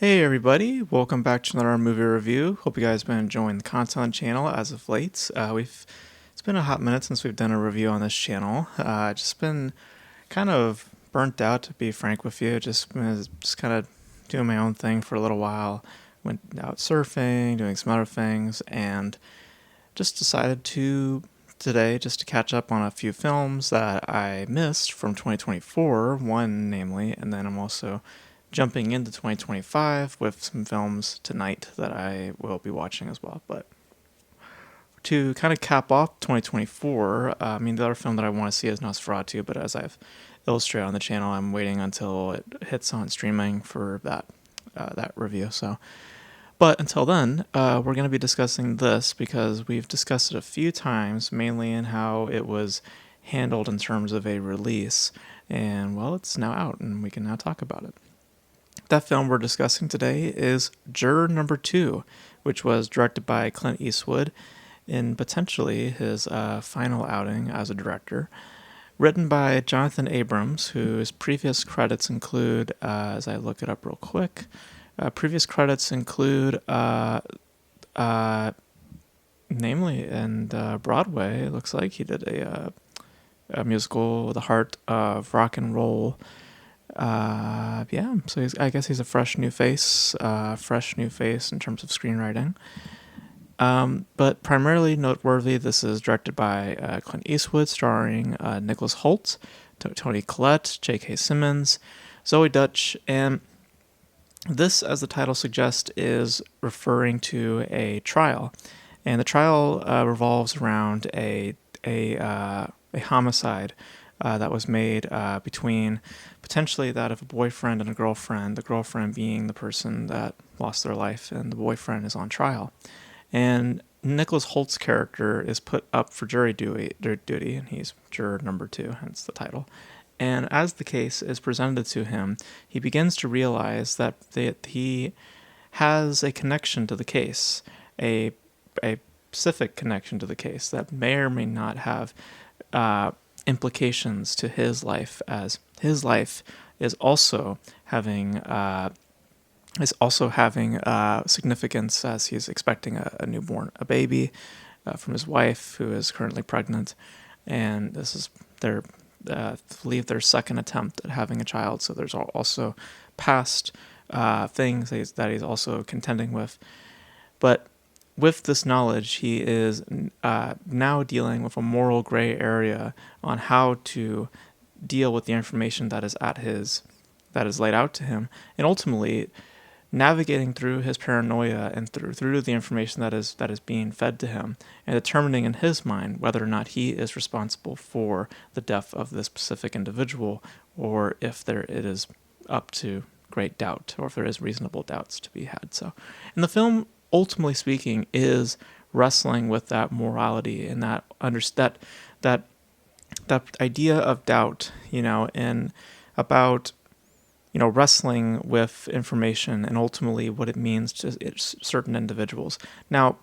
Hey everybody, welcome back to another movie review. Hope you guys have been enjoying the content on the channel as of late. It's been a hot minute since we've done a review on this channel. Just been kind of burnt out, to be frank with you. Just kind of doing my own thing for a little while. Went out surfing, doing some other things, and just decided to today just to catch up on a few films that I missed from 2024, one namely, and then I'm also jumping into 2025 with some films tonight that I will be watching as well. But to kind of cap off 2024, the other film that I want to see is Nosferatu, but as I've illustrated on the channel, I'm waiting until it hits on streaming for that review. But until then, we're going to be discussing this because we've discussed it a few times, mainly in how it was handled in terms of a release. And, well, it's now out, and we can now talk about it. That film we're discussing today is Juror number 2, which was directed by Clint Eastwood in potentially his final outing as a director. Written by Jonathan Abrams, whose previous credits include, as I look it up real quick, namely, in Broadway, it looks like he did a musical, The Heart of Rock and Roll. So I guess he's a fresh new face in terms of screenwriting. But primarily noteworthy, this is directed by Clint Eastwood, starring Nicholas Hoult, Toni Collette, J.K. Simmons, Zoe Dutch, and this, as the title suggests, is referring to a trial. And the trial revolves around a homicide that was made between potentially that of a boyfriend and a girlfriend, the girlfriend being the person that lost their life, and the boyfriend is on trial. And Nicholas Holt's character is put up for jury duty, and he's juror number 2, hence the title. And as the case is presented to him, he begins to realize that he has a connection to the case, a specific connection to the case that may or may not have implications to his life, as his life is also having significance as he's expecting a baby from his wife, who is currently pregnant, and this is I believe their second attempt at having a child. So there's also past things that he's also contending with, but with this knowledge, he is now dealing with a moral gray area on how to deal with the information that is laid out to him, and ultimately navigating through his paranoia and through the information that is being fed to him, and determining in his mind whether or not he is responsible for the death of this specific individual, or if it is up to great doubt, or if there is reasonable doubts to be had. So, and the film, ultimately speaking, is wrestling with that morality and that idea of doubt, and about wrestling with information and ultimately what it means to certain individuals. Now,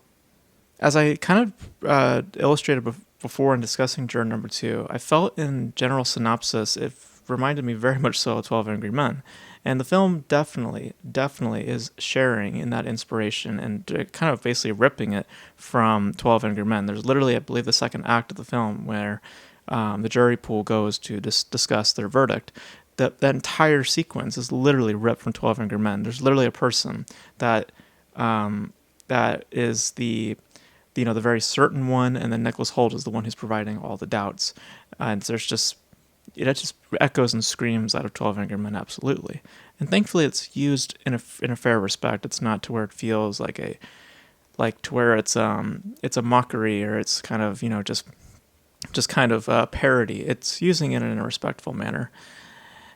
as I kind of illustrated before in discussing Juror number 2, I felt in general synopsis it reminded me very much so of 12 Angry Men. And the film definitely is sharing in that inspiration and kind of basically ripping it from 12 Angry Men. There's literally, I believe, the second act of the film where the jury pool goes to discuss their verdict. That entire sequence is literally ripped from 12 Angry Men. There's literally a person that is the very certain one, and then Nicholas Hoult is the one who's providing all the doubts. And it just echoes and screams out of 12 Angry Men, absolutely. And thankfully, it's used in a fair respect. It's not to where it feels to where it's a mockery, or it's kind of just kind of parody. It's using it in a respectful manner.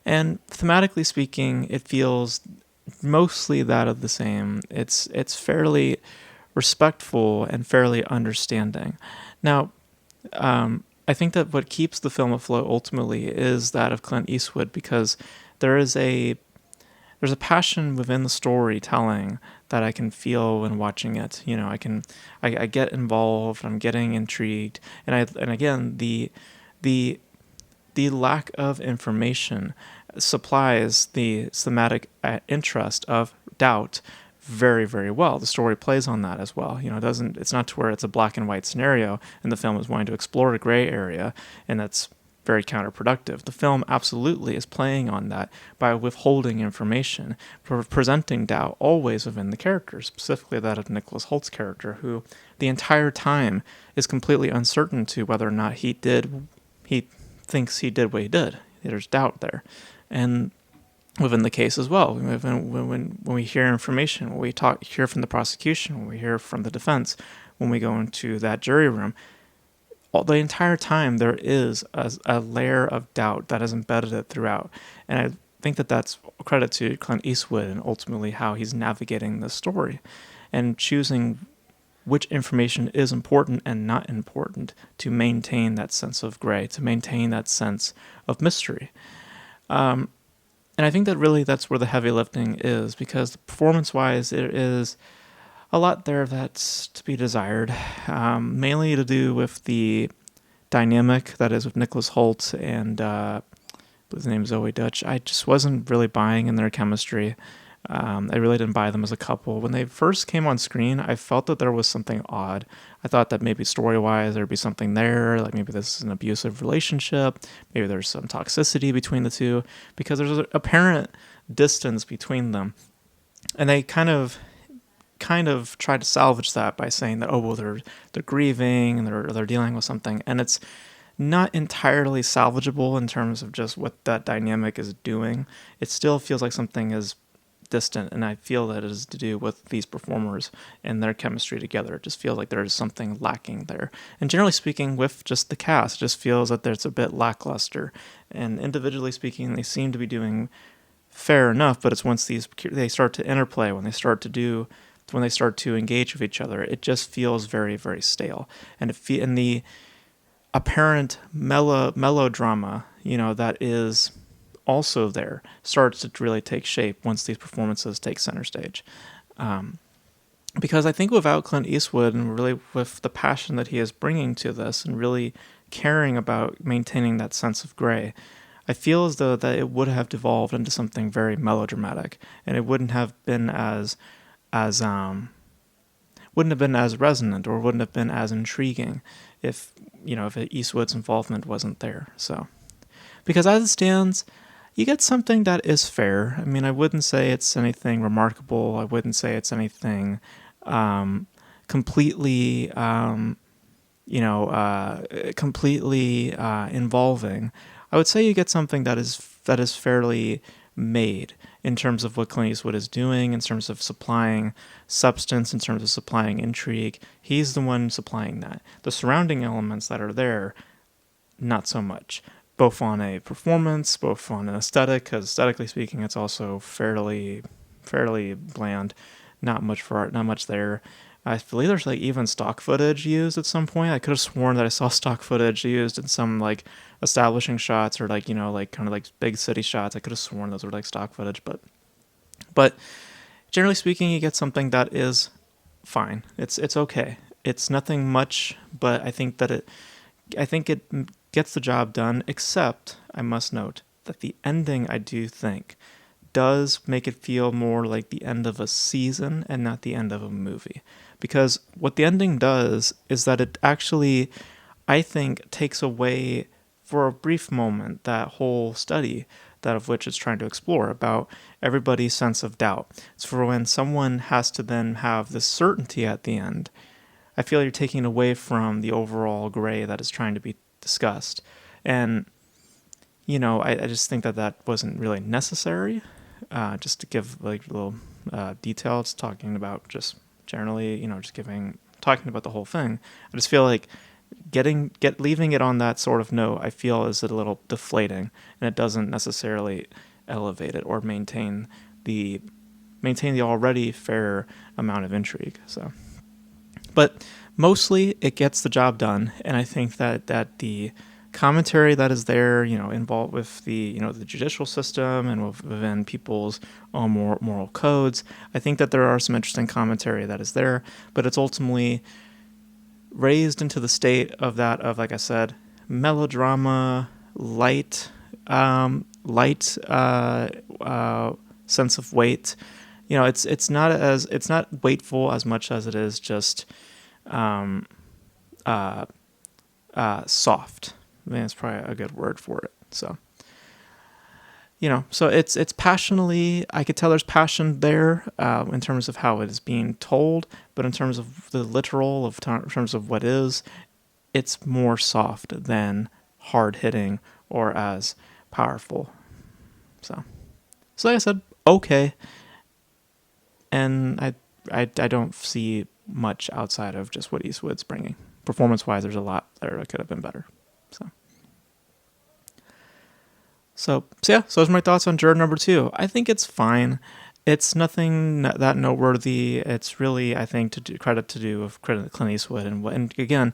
And thematically speaking, it feels mostly that of the same. It's fairly respectful and fairly understanding. Now, I think that what keeps the film afloat ultimately is that of Clint Eastwood, because there's a passion within the storytelling that I can feel when watching it. I get involved. I'm getting intrigued, and again the lack of information supplies the thematic interest of doubt very, very well. The story plays on that as well. It's not to where it's a black and white scenario and the film is wanting to explore a gray area, and that's very counterproductive. The film absolutely is playing on that by withholding information, presenting doubt always within the characters, specifically that of Nicholas Holt's character, who the entire time is completely uncertain to whether or not he thinks he did what he did. There's doubt there. And within the case as well, when we hear information, when we hear from the prosecution, when we hear from the defense, when we go into that jury room, the entire time there is a layer of doubt that is embedded throughout. And I think that that's a credit to Clint Eastwood and ultimately how he's navigating this story and choosing which information is important and not important to maintain that sense of gray, to maintain that sense of mystery. And I think that really that's where the heavy lifting is, because performance-wise, there is a lot there that's to be desired, mainly to do with the dynamic that is with Nicholas Holt and his name is Zoe Dutch. I just wasn't really buying in their chemistry. I really didn't buy them as a couple. When they first came on screen, I felt that there was something odd. I thought that maybe story-wise there'd be something there, like maybe this is an abusive relationship, maybe there's some toxicity between the two, because there's an apparent distance between them. And they kind of tried to salvage that by saying that, oh, well, they're grieving and they're dealing with something, and it's not entirely salvageable in terms of just what that dynamic is doing. It still feels like something is distant, and I feel that it is to do with these performers and their chemistry together. It just feels like there is something lacking there. And generally speaking, with just the cast, it just feels that there's a bit lackluster. And individually speaking, they seem to be doing fair enough, but it's once they start to interplay, when they start to engage with each other, it just feels very, very stale. And the apparent melodrama, that is also there, starts to really take shape once these performances take center stage. Because I think without Clint Eastwood, and really with the passion that he is bringing to this and really caring about maintaining that sense of gray, I feel as though that it would have devolved into something very melodramatic, and it wouldn't have been as resonant, or wouldn't have been as intriguing if Eastwood's involvement wasn't there. So, because as it stands, you get something that is fair. I mean, I wouldn't say it's anything remarkable. I wouldn't say it's anything completely involving. I would say you get something that is fairly made in terms of what Clint Eastwood is doing, in terms of supplying substance, in terms of supplying intrigue. He's the one supplying that. The surrounding elements that are there, not so much. Both on a performance, both on an aesthetic, because aesthetically speaking, it's also fairly bland. Not much for art, not much there. I believe there's even stock footage used at some point. I could have sworn that I saw stock footage used in some establishing shots, or kind of big city shots. I could have sworn those were stock footage, but generally speaking, you get something that is fine. It's okay. It's nothing much, but I think it gets the job done. Except I must note that the ending, I do think, does make it feel more like the end of a season and not the end of a movie. Because what the ending does is that it actually, I think, takes away for a brief moment that whole study, that of which it's trying to explore, about everybody's sense of doubt. It's for when someone has to then have this certainty at the end. I feel you're taking away from the overall gray that is trying to be discussed. And, I just think that wasn't really necessary. Just to give little details, talking about just generally, talking about the whole thing. I just feel like leaving it on that sort of note, I feel is a little deflating, and it doesn't necessarily elevate it or maintain the already fair amount of intrigue. So, but mostly it gets the job done, and I think that the commentary that is there, involved with the judicial system and within people's own moral codes. I think that there are some interesting commentary that is there, but it's ultimately raised into the state of like I said, melodrama, light sense of weight, you know, it's not weightful as much as it is just um, uh, soft. I mean, that's probably a good word for it. So, you know, so it's passionately. I could tell there's passion there in terms of how it is being told, but in terms of the literal, in terms of what is, it's more soft than hard hitting or as powerful. So, so like I said, okay, and I don't see much outside of just what Eastwood's bringing. Performance wise, there's a lot there that could have been better. So. So those are my thoughts on Juror number 2. I think it's fine. It's nothing that noteworthy. It's really, I think, credit to do with Clint Eastwood, and again,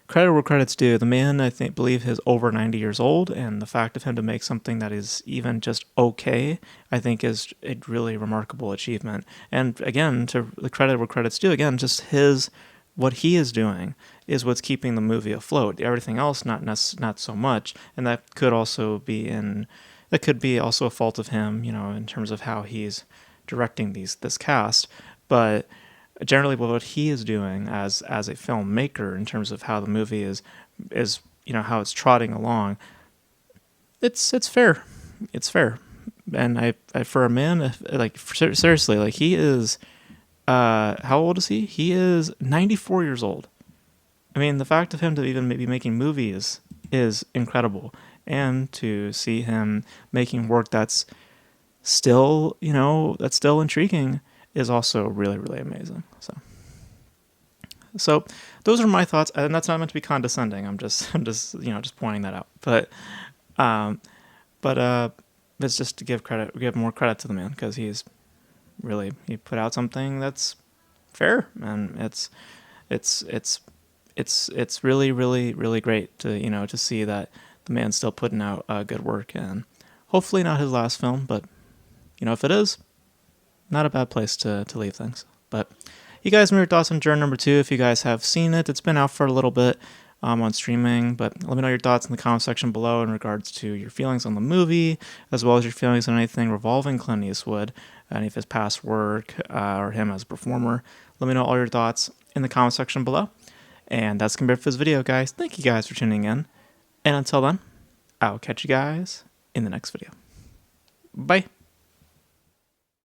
credit where credit's due. The man, I think, believe is over 90 years old, and the fact of him to make something that is even just okay, I think, is a really remarkable achievement. And again, to the credit where credit's due, again, just what he is doing is what's keeping the movie afloat. Everything else, not so much, and that could be also a fault of him, you know, in terms of how he's directing this cast. But generally, what he is doing as a filmmaker, in terms of how the movie is you know, how it's trotting along, it's fair. It's fair, and I for a man, like, seriously, like, he is. How old is he? He is 94 years old. I mean, the fact of him to even maybe making movies is incredible. And to see him making work that's still, you know, that's still intriguing is also really, really amazing. So those are my thoughts, and that's not meant to be condescending. I'm just, you know, just pointing that out. Um, but it's just to give more credit to the man, because he put out something that's fair, and it's really, really, really great to, you know, to see that the man's still putting out good work, and hopefully not his last film, but, you know, if it is, not a bad place to leave things. But you guys, your thoughts on Juror number 2. If you guys have seen it, it's been out for a little bit on streaming, but let me know your thoughts in the comment section below in regards to your feelings on the movie, as well as your feelings on anything revolving Clint Eastwood, any of his past work, or him as a performer. Let me know all your thoughts in the comment section below. And that's going to be it for this video, guys. Thank you guys for tuning in. And until then, I'll catch you guys in the next video. Bye.